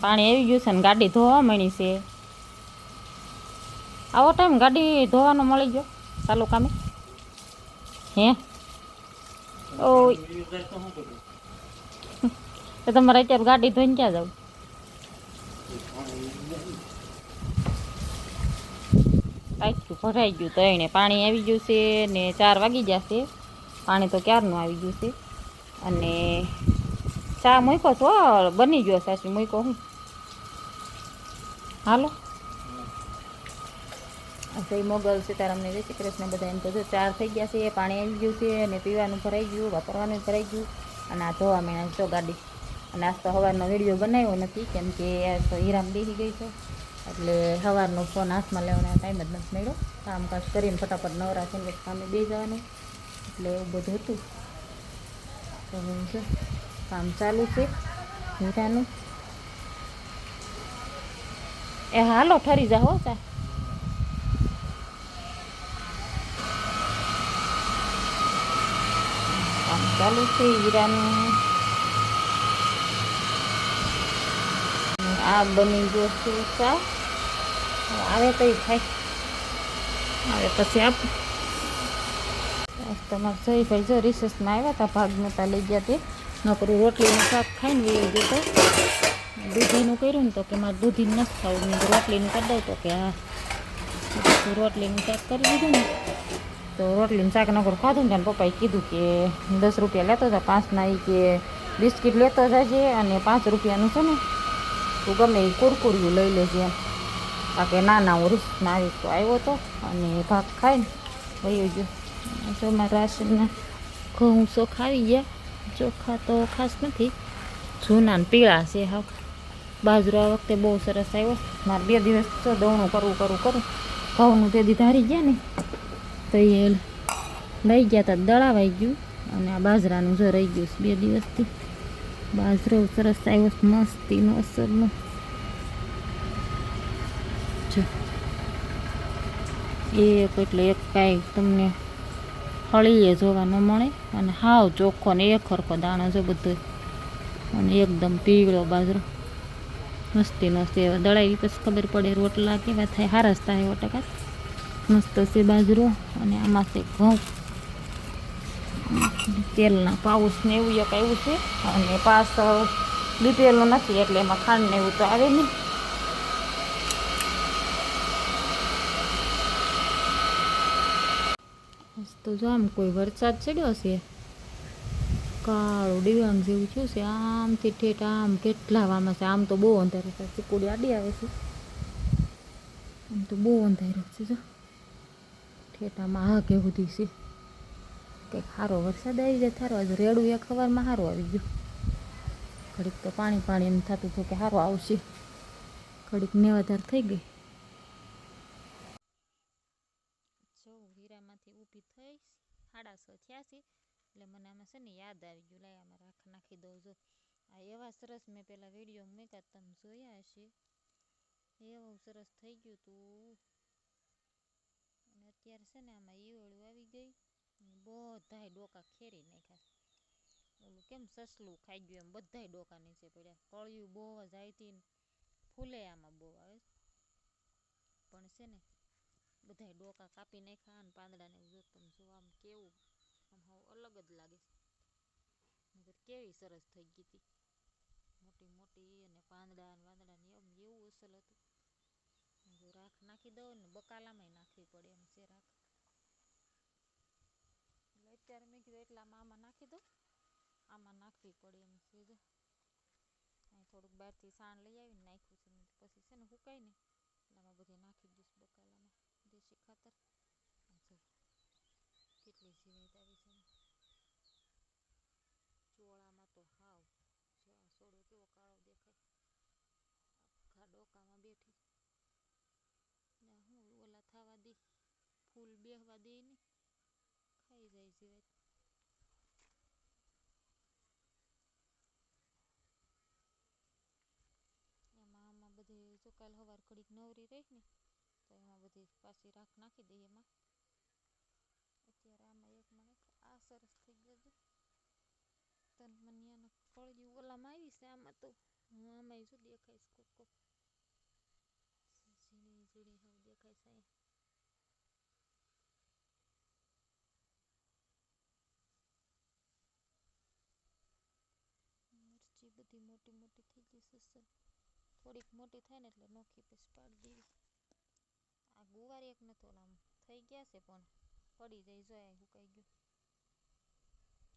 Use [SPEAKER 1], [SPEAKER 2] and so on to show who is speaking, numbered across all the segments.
[SPEAKER 1] પાણી આવી ગયું છે ને ગાડી ધોવા મળી છે. આવો ટાઈમ ગાડી ધોવાનો મળી ગયો ચાલુ કામે હે ઓ તો તમારે અત્યારે ગાડી ધોઈને ક્યાં જાવ? ટાઈટું ભરાઈ ગયું તો એને પાણી આવી ગયું છે ને 4 વાગી જશે. પાણી તો ક્યારનું આવી ગયું છે અને ચા મૂક્યો છો બની ગયો સાસી મૂક્યો હું હાલો જય મોગલ સીતારામને જય શ્રી કૃષ્ણ બધા. એમ તો જો 4 થઈ ગયા છે, પાણી આવી ગયું છે અને પીવાનું ભરાઈ ગયું, વાપરવાનું ભરાઈ ગયું અને આ ધોવા મેં જો ગાડી. અને આજ તો સવારનો વિડીયો બનાવ્યો નથી કેમ કે તો હીરામ બેસી ગઈ છે એટલે સવારનો ફોન હાથમાં લેવાનો ટાઈમ જ નથી મળ્યો. કામકાજ કરીને ફટાફટ નવરા થઈને કામે બે જવાનું એટલે એવું બધું હતું. તો જો કામ ચાલુ છે હીરાનું. એ હાલો ઠરી જા હો ચા. કામ ચાલુ છે હીરાનું. આ બની ગયો છે ચા. આવે તો થાય આવે પછી આપ. તમારે જયભાઈ જો રિસેસમાં આવ્યા હતા, ભાગ નહોતા લઈ ગયા તે નકરું રોટલીનું શાક ખાઈને વેવી ગયો તો. દૂધીનું કર્યું ને તો કે મારે દૂધીનું નથી ખાવું, મેં રોટલીનું કરી દઉં તો કે હા. રોટલીનું શાક કરી દીધું ને તો રોટલીનું શાક નકરું ખાધું ને પપ્પાએ કીધું કે 10 રૂપિયા લેતો જા, 5ના એ કે બિસ્કિટ લેતો જાજે અને 5 રૂપિયાનું છે ને તું ગમે એ કુરકુરિયું લઈ લેજે એમ. બાકી નાના હું રીસમાં આવી તો આવ્યો હતો અને ભાગ ખાઈને વયો ગયો. જો મારા રાશનના ઘઉં ચોખા આવી ગયા. ચોખા તો ખાસ નથી, જૂના ને પીળા છે હાવ. બાજરો આ વખતે બહુ સરસ આવ્યો. મારે 2 દિવસ તો દવણું કરું ઘઉંનું તે દી ધારી ગયા ને તો એ લઈ ગયા હતા, દળાવાઈ ગયું અને આ બાજરાનું જો રહી ગયું 2 દિવસથી. બાજરો સરસ આવ્યો મસ્તીનો અસરનો. જો એક એટલે એક કાંઈ તમને હળીએ જોવા ન મળે અને હાવ ચોખ્ખો ને એક સરખો દાણો જો બધો અને એકદમ પીળો બાજરો મસ્તીનો છે. દળાવી પછી ખબર પડે રોટલા કેવા થાય, સારા જ થાય 100%. મસ્ત છે બાજરો અને આમાં છે ઘઉં. તેલના પાઉચ ને એવું એક આવ્યું છે અને પાસ બીપીએલનું નથી એટલે એમાં ખાંડ ને એવું તો આવે નહીં. તો જો આમ કોઈ વરસાદ ચડ્યો છે, કાળું ડિવાંગ જેવું થયું છે આમથી ઠેઠ આમ કેટલા વામાં છે. આમ તો બહુ અંધારું છે, ચીકુડી આડી આવે છે, આમ તો બહુ અંધારું છે. જો ઠેઠામાં હા કે સુધી છે કંઈક સારો વરસાદ આવી જાય થારો. આજે રેડું એક સવારમાં સારું આવી ગયું. ઘડીક તો પાણી એમ થતું હતું કે સારું આવશે, ઘડીક નેવાધાર થઈ ગઈ. જો હીરામાંથી ઊભી થઈ 6:30 થયા છે એટલે મને આમાં છે ને યાદ આવી ગયું, લાય આમાં રાખ નાખી દઉં. જો આ એવા સરસ મેં પેલા વિડીયો મૂક્યા તમે જોયા હશે, એવું સરસ થઈ ગયું હતું. અને અત્યારે છે ને આમાં ઈયળું આવી ગઈ અને બધાય ડોકા ખેરી નાખ્યા. ઓલું કેમ સસલું ખાઈ ગયું એમ બધાય ડોકા નીચે પડ્યા. કળિયું બહુ જ આવતી ફૂલે આમાં બહુ આવે પણ છે ને બધાય ડોકા કાપી નાખ્યા અને પાંદડાને જો તમે જો આમ કેવું આમ હાવ અલગ જ લાગે છે. કેવી સરસ થઈ ગઈ હતી મોટી મોટી અને પાંદડા ને વાંદડા ને એવું અસલ હતું. જો રાખ નાખી દો ને બકાલામાં નાખવી પડે એમ છે રાખ. એટલે અત્યારે મેં કીધું એટલામાં આમાં નાખી દો, આમાં નાખવી પડે એમ છે. જો અહીં થોડુંક બહારથી સાણ લઈ આવીને નાખ્યું છે, પછી છે ને સુકાય ને એટલે આમાં બધે નાખી દઈશ બકાલામાં દેશી ખાતર. કેટલી જીવાત આવી છે ચોળામાં તો હાવ સોડો કેવો કાળો દેખાય, આખા ડોકામાં બેઠી. હું ઓલા થવા દે ફૂલ બેહવા દે ને ખાઈ જાય જીવાત. એમાં આમાં બધે જો કાલ સવાર ઘડીક નવરી રહી ને તો એમાં બધી પાછી રાખ નાખી દઈએ એમાં. અત્યારે આમાં એકમાં આ સરસ થઈ ગયું. તન મનિયાના કળિયું ઓલામાં આવી છે આમાં તો હું આમાં શું દેખાઈશ કોક કોક ઝીણી ઝીણી હવે દેખાઈશ અહીંયા. મરચી બધી મોટી મોટી થઈ ગઈ છે. થોડીક મોટી થાય ને એટલે નોખી પછી પાડી દેવી. આ ગુવાર એક નતો આમ થઈ ગયા છે પણ પડી જાય જોઈએ સુકાઈ ગયું.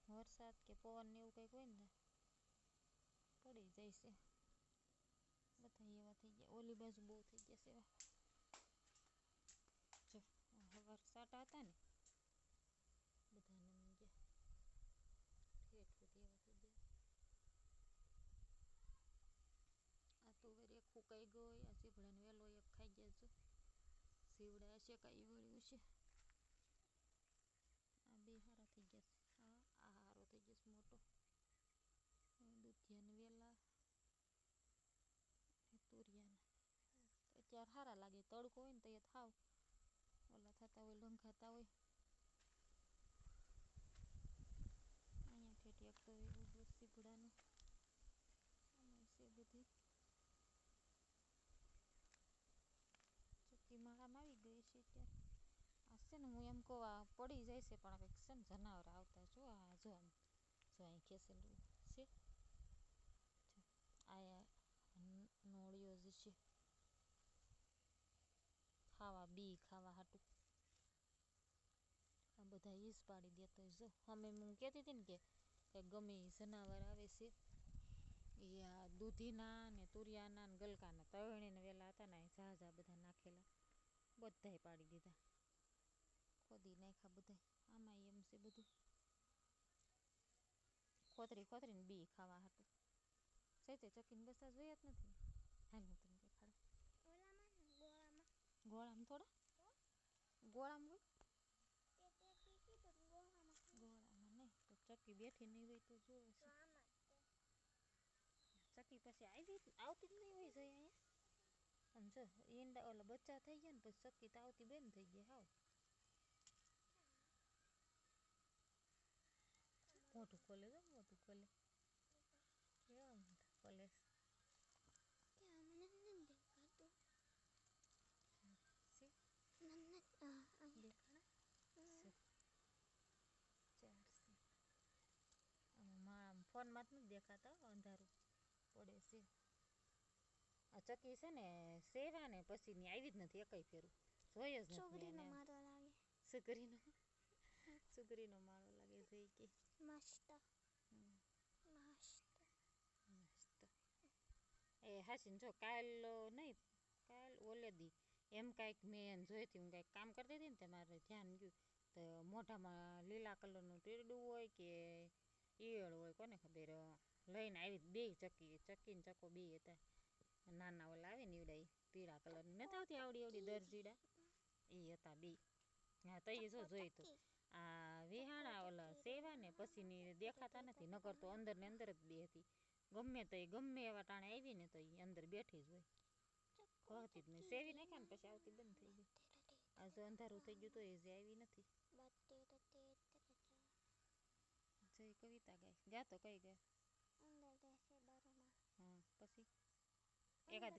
[SPEAKER 1] વરસાદ કે પવન ને એવું કંઈક હોય ને પડી જાય છે. બધા એવા થઈ ગયા. ઓલી બાજુ બહુ થઈ ગયા છે એવા. જો વરસાદ હતા ને બધા નમી ગયા. ઠેઠ બધી એવા થઈ ગયા. આ તો વેરી એક ફૂકાઈ ગયો. આ સીભડાને વેલો એક ખાઈ ગયા છો. સીવડા હશે કાંઈ વળ્યું છે. આ બે હારા થઈ ગયા છે. આ હારો થઈ ગયો છે મોટો. દૂધિયાને વેલા તુરિયાના અત્યારે સારા લાગે. તડકો હોય ને તો એ થાવ ઓલા થતા હોય લંઘાતા હોય. અહીંયા ઠેઠી એક તો એવું સીભડાનું આમાં છે બધી. ચક્કી માળામાં આવી ગઈ છે અત્યારે. આ છે ને હું એમ કહું આ પડી જાય છે પણ કંઈક છે ને જનાવર આવતા જો આ જો આમ જો અહીં ખેસેલું છે. આ નોળિયો જ છે ખાવા બી ખાવા હાટું. આ બધા ઈસ પાડી દેતો જો અમે હું કહેતી હતી ને કે ગમે જનાવર આવે છે. એ આ દૂધીના ને તુરિયાના ને ગલકાના તળણીને વેલા હતા ને ઝાઝા બધા નાખેલા બધાય પાડી દીધા. ખોદી નાખ્યા બધા. આમાં એમ છે બધું ખોતરી ખોતરીને બી ખાવા હાટું. સહેજે ચકીને બસા જોયા જ નથી. હાલ હું તમને દેખાડું. ગોળામાં થોડા ગોળામાં ગોળામાં નહીં તો ચક્કી બેઠી નહીં હોય તો જોવે છે. ચક્કી પછી આવતી જ નહીં હોય છે અહીંયા. અને જો ઈંડા ઓલા બચ્ચા થઈ ગયા ને પછી ચક્કી તો આવતી બંધ થઈ ગયા હાવ. મોટું ખોલે છે મોટું ખોલે કેવા મોટા ખોલે માળામાં ફોનમાં જ નથી દેખાતા અંધારું પડે છે. આ ચક્કી છે ને સેવા ને પછી ની આવી જ નથી એકઈ ફેરું જોઈ જ નથી. સુગરીનો માળો લાગે છે કે મસ્ત મસ્ત મસ્ત. એ હાસીને જો કાલ નહીં કાલ ઓલે દી એમ કાંઈક મેં જોઈતી હું કાંઈક કામ કરતી હતી ને તે મારે ધ્યાન ગયું તો મોઢામાં લીલા કલરનું તીરડું હોય કે ઈયળ હોય કોને ખબર લઈને આવી બે ચક્કીને ચક્કો બે હતા. નાના ઓલા આવે ને ઈવડા પીળા કલરની નથી આવતી આવડી આવડી દરજીડા એ હતા બે. હા તો એ જો જોઈ તો આ વિહાણા ઓલા સેવા ને પછીની દેખાતા નથી. નકર તો અંદર ને અંદર જ બે હતી. ગમે તો ગમે એવા ટાણે આવી ને તો એ અંદર બેઠી જ હોય. કહતી જ નહીં. સેવી નાખ્યા ને પછી આવતી બંધ થઈ ગઈ. આ જો અંધારું થઈ ગયું તો એ જે આવી નથી. જય કવિતા ગાય ગાતો કઈ ગાય હા પછી એકાદ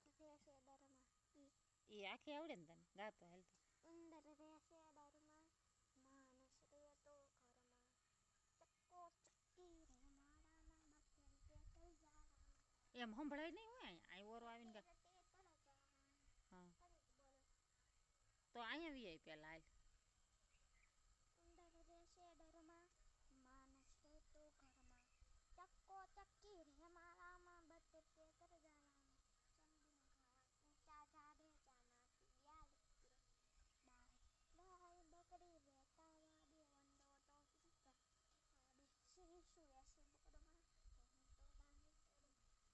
[SPEAKER 1] એ આખી આવડે ને તને ગાતો હાલતો. અંદર રહેશે ડરમાં માણસ રે તો ઘરમાં ચક્કો ચક્કી રે માળામાં બકેર પેટલ જાળામાં એમ સંભળાય નહીં હોય. અહીં ઓરો આવીને ગા હા તો અહીંયા વી આવી પેલા હાલ. અંદર રહેશે ડરમાં માણસ રે તો ઘરમાં ચક્કો ચક્કી રે માળામાં બકેર પેટલ જાળામાં ચંદીનો ઘાટ ઊંચા ઝાડે ચામાંથી યાદ ગાય બકરી રહેતા વાડે વંડો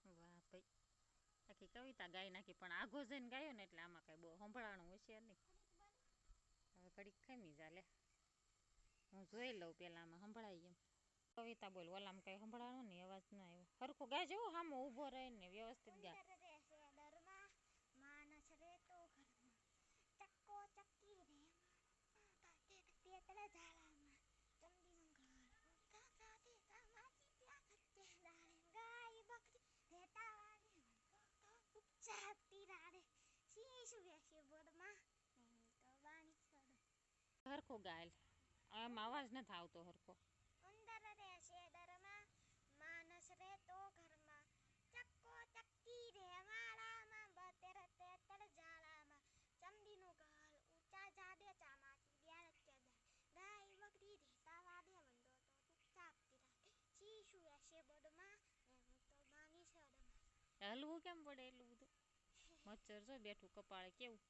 [SPEAKER 1] તો વાહ ભાઈ આખી કવિતા ગાઈ નાખી. પણ આઘો જઈને ગાયો ને એટલે આમાં કાંઈ બહુ સંભળાણું હશે નહીં. હવે ઘડીક ખમી જા લે હું જોઈ લઉં પેલા આમાં સંભળાય એમ. કવિતા બોલ ઓલામાં કાંઈ સંભળાણું નહીં અવાજ ના આવ્યો. હરખું ગાજો સામો ઊભો રહીને વ્યવસ્થિત ગા. માણસ રે તો ઘરમાં ચક્કો ચક્કી રે પેટલ ઝાડામાં ચંદીનું ઘર ગાય બકરી રહેતા વાડે હરખો ગાયલ આમ અવાજ નથી આવતો હરખો
[SPEAKER 2] ઉંદર રહેશે દરમાં માનસ રહેતો ઘરમાં ચક્કો ચક્કી રે વાળામાં બતેર તેતર જાળામાં ચમડીનું ગાલ ઊંચા જાડે ચામાચી બ્યાર કેદા ગાય બકરી રહેતા વાડે વંડો તો ચૂપચાપ તિરાય શીશુ રહેશે બડમાં ને હું તો બાની સડમાં
[SPEAKER 1] હલવું કેમ પડે એટલું બધું મચ્છર જો બેઠું કપાળે કેવું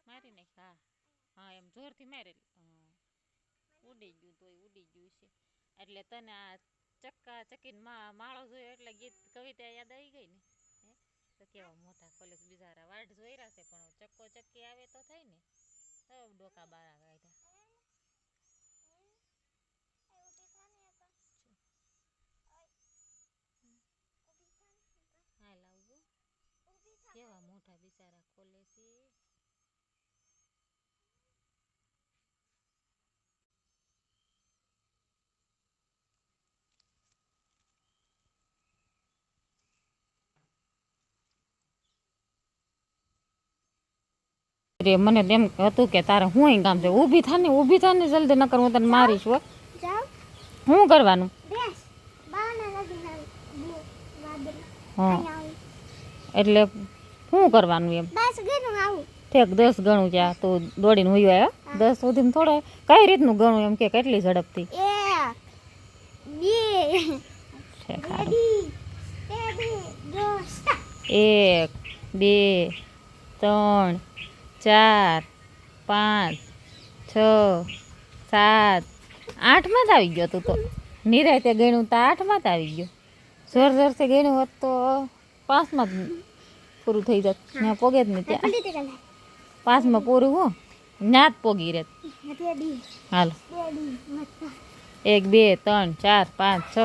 [SPEAKER 1] મારી નાખ હા હા એમ જોરથી મારે ઉડી ગયું તોય ઉડી ગયું છે એટલે તને આ ચક્કા ચકીને માળો જોયો એટલે ગીત કવિતા યાદ આવી ગઈ ને હે તો કેવા મોટા કોલેજ બિચારા વાટ જોઈ રહ્યા છે પણ ચક્કો ચક્કી આવે તો થાય ને તો ડોકા બારા કાઢ્યા હા લાવવું કેવા મોટા બિચારા ખોલે છે મને એમ હતું કે તારે હું કામ છે ઊભી થા ને જલ્દી નકર હું તને મારીશ હો શું કરવાનું હા એટલે શું કરવાનું એમ ઠેક 10 ગણું ત્યાં તું દોડીને હોય આવ્યો 10 સુધી થોડા કઈ રીતનું ગણું એમ કે કેટલી ઝડપથી 1 2 3 4 5 6 7 8માં જ આવી ગયો તું તો નિરાયતે ગણ્યું તો 8માં જ આવી ગયો જોર જોરથી ગણ્યું હોત તો 5માં જ પૂરું થઈ જાત ને પોગે જ નહીં ત્યાં 5માં પૂરું હું ના જ પોગી રહે હાલો 1 2 3 4 5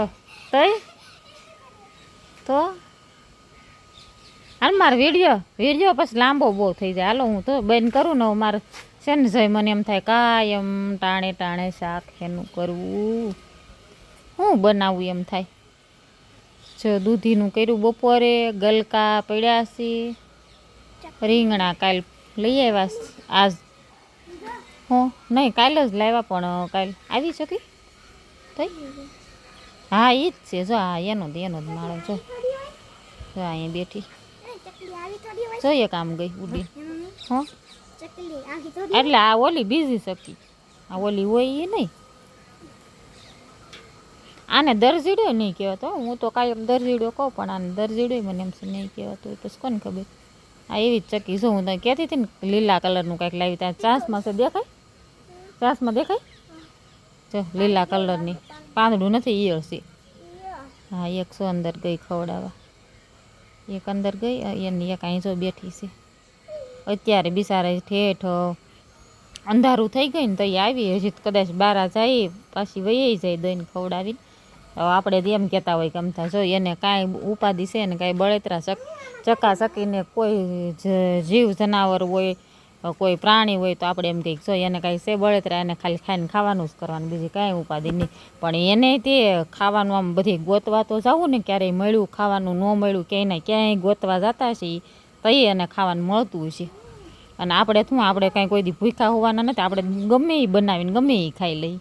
[SPEAKER 1] 6 તો હાલ મારે વિડીયો પછી લાંબો બહુ થઈ જાય હાલો હું તો બંધ કરું ને મારે છે ને જઈ મને એમ થાય કાયમ ટાણે ટાણે શાક એનું કરવું હું બનાવવું એમ થાય જો દૂધીનું કર્યું બપોરે ગલકા પડ્યા છે રીંગણા કાલ લઈ આવ્યા આજ હું નહીં કાલે જ લાવ્યા પણ કાલ આવી શકી થઈ હા એ જ છે જો હા એનો જ માળો જો અહીંયા બેઠી જોઈએ કામ ગઈ ઉડી હા એટલે આ ઓલી બીજી શકી આ ઓલી હોય એ નહીં આને દરજીડો નહીં કહેવાતો હું તો કાયમ દરજીડો કહું પણ આને દરજીડો મને એમ નહીં કહેવાતો હોય પછી કોને ખબર આ એવી જ ચક્કી જો હું તને કહેતી હતી ને લીલા કલરનું કાંઈક લાવી ત્યાં ચાસમાં છે દેખાય ચાસમાં દેખાય જો લીલા કલરની પાંદડું નથી ઈયળ છે હા 100 અંદર ગઈ ખવડાવવા એક અંદર ગઈ એની એક અહીં જો બેઠી છે અત્યારે બિચારા ઠેઠ અંધારું થઈ ગઈ ને તો એ આવી હજી કદાચ બારા જાય પાછી વહી જાય દઈને ખવડાવીને આપણે એમ કહેતા હોય ગમતા જો એને કાંઈ ઉપાધિ છે ને કાંઈ બળતરા ચકાચકીને કોઈ જીવ જનાવર હોય કોઈ પ્રાણી હોય તો આપણે એમ કહીએ જો એને કાંઈ છે બળતરા એને ખાલી ખાઈને ખાવાનું જ કરવાનું બીજી કાંઈ ઉપાધિ નહીં પણ એને તે ખાવાનું આમ બધી ગોતવા તો જવું ને ક્યારેય મળ્યું ખાવાનું ન મળ્યું ક્યાંય ગોતવા જતા છે તો એને ખાવાનું મળતું છે અને આપણે શું આપણે કાંઈ કોઈ દી ભૂખ્યા હોવાના નથી આપણે ગમે એ બનાવીને ગમે એ ખાઈ લઈ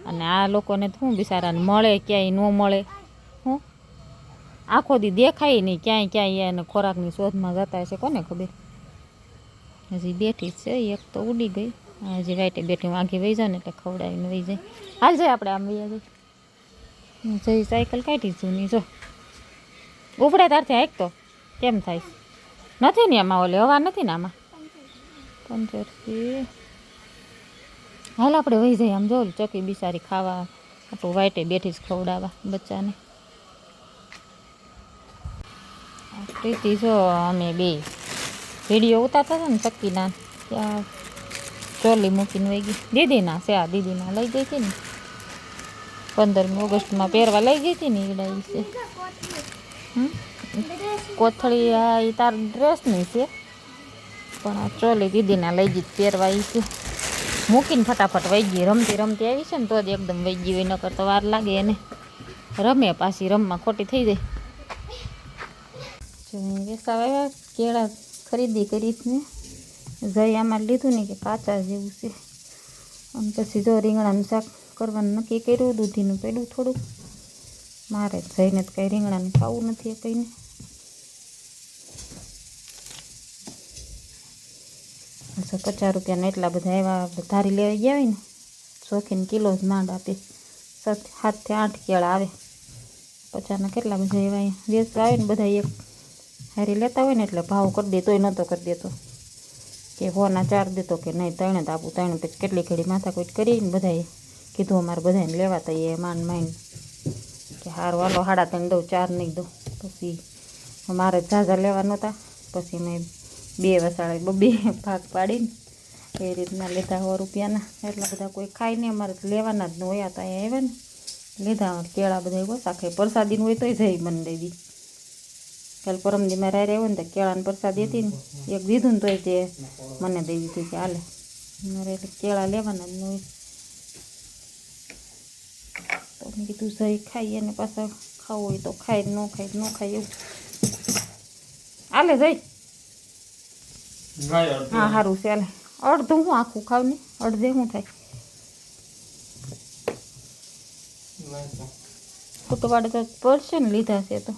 [SPEAKER 1] અને આ લોકોને શું બિચારાને મળે ક્યાંય ન મળે હું આખો દી દેખાય નહીં ક્યાંય એને ખોરાકની શોધમાં જતા હશે કોને ખબર હજી બેઠી છે એક તો ઉડી ગઈ હજી વાઈટે બેઠી વાંખી વહી જાય ને એટલે ખવડાવીને વહી જાય હાલ જાય આપણે આમ વહી જાય જઈ સાયકલ કાઢી જૂની જો ઉપડે તારથી હાઈક તો કેમ થાય નથી ને આમાં ઓલે હવા નથી ને આમાં પંચરથી હાલ આપણે વહી જાય આમ જો ચકી બિચારી ખાવા આપણું વાઈટે બેઠી જ ખવડાવવા બચ્ચાને પ્રીતિ જો અમે બે વિડીયો ઉતારતા હતા ને ચક્કીના ત્યાં ચોલી મૂકીને વહી ગઈ દીદીના છે આ દીદીના લઈ ગઈ હતી ને 15મી ઓગસ્ટમાં પહેરવા લઈ ગઈ હતી ને ઈડાઈ છે કોથળી આ એ તાર ડ્રેસની છે પણ આ ચોલી દીદીના લઈ ગઈ પહેરવા એ છે મૂકીને ફટાફટ વહી ગઈ રમતી આવી છે ને તો જ એકદમ વહી ગઈ હોય નકર તો વાર લાગે એને રમે પાછી રમવા ખોટી થઈ જાય વેસાવા કેળા ખરીદી કરી ને જઈ આમાં લીધું ને કે કાચા જેવું છે. અને પછી જો રીંગણાનું શાક કરવાનું નક્કી કર્યું. દૂધીનું પડ્યું થોડુંક. મારે જઈને તો કંઈ રીંગણાનું ખાવું નથી કહીને. તો 50 રૂપિયાના એટલા બધા એવા ધારી લેવા ગયા હોય ને શોખીન કિલો જ માંડ આપે. 7 થી 8 કેળા આવે. 50ના કેટલા બધા એવા વેચતા આવે ને બધા એક હારી લેતા હોય ને એટલે ભાવ કરી દે. તોય નહોતો કરી દેતો કે હોના 4 દેતો કે નહીં 3 જ આપું. 3 પછી કેટલી ઘડી માથાકૂટ કરીને બધાએ કીધું અમારે બધાને લેવાતા એ માંડ કે હારું હાલો 3.5 દઉં 4 નહીં દઉં. પછી મારે ઝાઝા લેવા નહોતા. પછી મેં 2 વસાળે 2 ભાગ પાડીને એ રીતના લીધા 100 રૂપિયાના. એટલા બધા કોઈ ખાય નહીં. અમારે લેવાના જ ન હોય. તો અહીંયા આવ્યા ને લીધા. કેળા બધા ઓછા ખાય. પ્રસાદીનું હોય તોય જઈ મને દઈ દી. કાલ પરમદીમાં રાય આવ્યો ને તો કેળાની પ્રસાદી હતી ને એક દીધું ને તોય તે મને દઈ દીધું કે હાલે. મારે એટલે કેળા લેવાના જ ન હોય. તો મેં કીધું જઈ ખાઈએ અને પાછા ખાવું હોય તો ખાય ન ખાય ન ખાય એવું હાલે જઈ. હા સારું છે હાલે. અડધું હું આખું ખાવ ને અડધે શું થાય. ફૂટવાડે તો પડશે ને લીધા છે તો